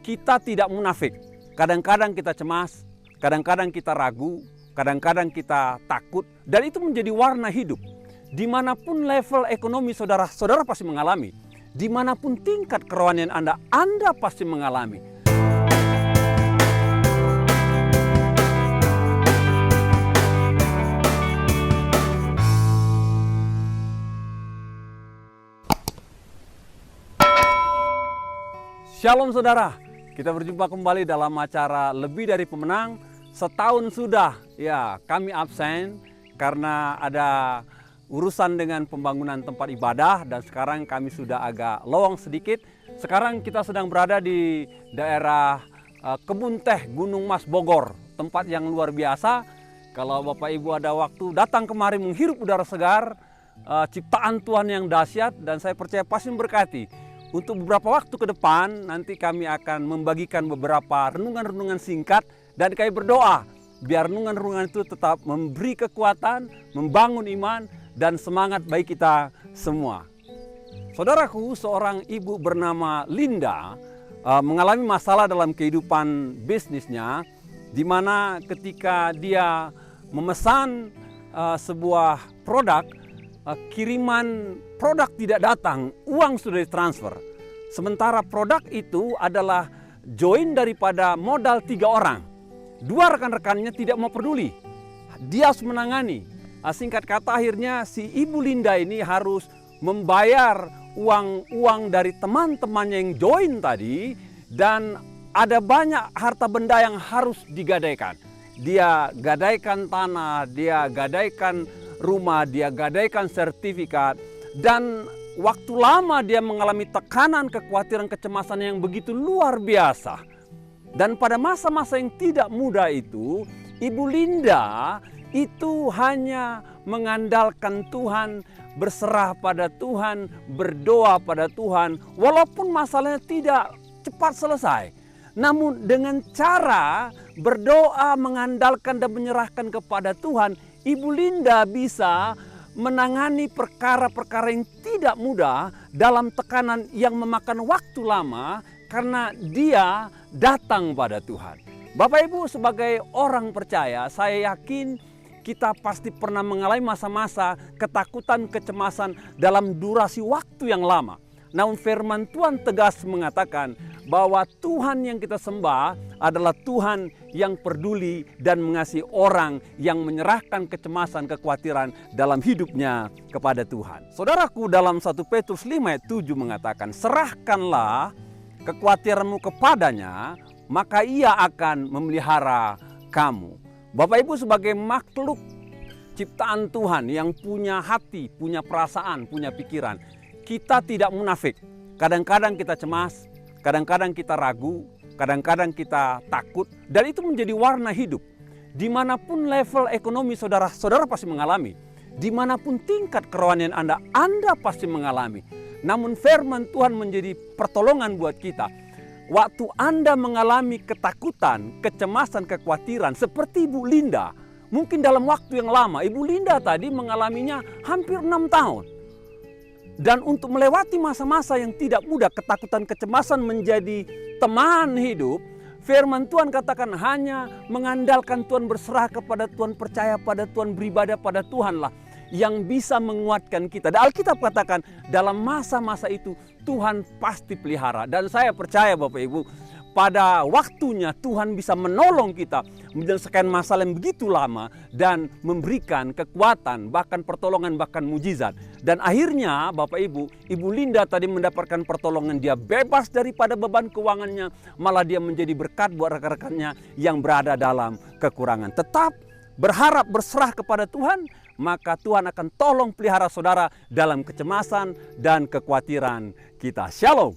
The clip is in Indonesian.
kita tidak munafik. Kadang-kadang kita cemas, kadang-kadang kita ragu, kadang-kadang kita takut, dan itu menjadi warna hidup. Dimanapun level ekonomi saudara pasti mengalami. Dimanapun tingkat kerohanian Anda pasti mengalami. Shalom saudara, kita berjumpa kembali dalam acara Lebih Dari Pemenang. Setahun sudah ya kami absen karena ada urusan dengan pembangunan tempat ibadah, dan sekarang kami sudah agak lowong sedikit. Sekarang kita sedang berada di daerah Kebun Teh Gunung Mas Bogor, tempat yang luar biasa. Kalau Bapak Ibu ada waktu datang kemari menghirup udara segar, ciptaan Tuhan yang dahsyat, dan saya percaya pasti memberkati. Untuk beberapa waktu ke depan nanti kami akan membagikan beberapa renungan-renungan singkat, dan kami berdoa biar renungan-renungan itu tetap memberi kekuatan, membangun iman dan semangat bagi kita semua. Saudaraku, seorang ibu bernama Linda mengalami masalah dalam kehidupan bisnisnya, di mana ketika dia memesan sebuah produk, kiriman produk tidak datang, uang sudah ditransfer. Sementara produk itu adalah join daripada modal 3 orang. 2 rekan-rekannya tidak mau peduli. Dia harus menangani. Singkat kata akhirnya si Ibu Linda ini harus membayar uang dari teman-temannya yang join tadi, dan ada banyak harta benda yang harus digadaikan. Dia gadaikan tanah, dia gadaikan rumah, dia gadaikan sertifikat, dan waktu lama dia mengalami tekanan, kekhawatiran, kecemasan yang begitu luar biasa. Dan pada masa-masa yang tidak mudah itu, Ibu Linda itu hanya mengandalkan Tuhan, berserah pada Tuhan, berdoa pada Tuhan, walaupun masalahnya tidak cepat selesai. Namun dengan cara berdoa, mengandalkan dan menyerahkan kepada Tuhan, Ibu Linda bisa menangani perkara-perkara yang tidak mudah dalam tekanan yang memakan waktu lama karena dia datang pada Tuhan. Bapak Ibu, sebagai orang percaya, saya yakin kita pasti pernah mengalami masa-masa ketakutan, kecemasan dalam durasi waktu yang lama. Namun firman Tuhan tegas mengatakan bahwa Tuhan yang kita sembah adalah Tuhan yang peduli dan mengasihi orang yang menyerahkan kecemasan, kekhawatiran dalam hidupnya kepada Tuhan. Saudaraku, dalam 1 Petrus 5 ayat 7 mengatakan, serahkanlah kekhawatiranmu kepadanya, maka ia akan memelihara kamu. Bapak Ibu, sebagai makhluk ciptaan Tuhan yang punya hati, punya perasaan, punya pikiran, kita tidak munafik. Kadang-kadang kita cemas, kadang-kadang kita ragu, kadang-kadang kita takut, dan itu menjadi warna hidup. Dimanapun level ekonomi saudara pasti mengalami. Dimanapun tingkat kerohanian Anda pasti mengalami. Namun firman Tuhan menjadi pertolongan buat kita. Waktu Anda mengalami ketakutan, kecemasan, kekhawatiran seperti Ibu Linda, mungkin dalam waktu yang lama, Ibu Linda tadi mengalaminya hampir 6 tahun. Dan untuk melewati masa-masa yang tidak mudah, ketakutan, kecemasan menjadi teman hidup, firman Tuhan katakan hanya mengandalkan Tuhan, berserah kepada Tuhan, percaya pada Tuhan, beribadah pada Tuhanlah yang bisa menguatkan kita. Dan Alkitab katakan dalam masa-masa itu Tuhan pasti pelihara. Dan saya percaya Bapak Ibu, pada waktunya Tuhan bisa menolong kita menyelesaikan masalah yang begitu lama dan memberikan kekuatan, bahkan pertolongan, bahkan mujizat. Dan akhirnya Bapak Ibu, Ibu Linda tadi mendapatkan pertolongan, dia bebas daripada beban keuangannya, malah dia menjadi berkat buat rekan-rekannya yang berada dalam kekurangan. Tetap berharap, berserah kepada Tuhan, maka Tuhan akan tolong pelihara saudara dalam kecemasan dan kekhawatiran kita. Shalom.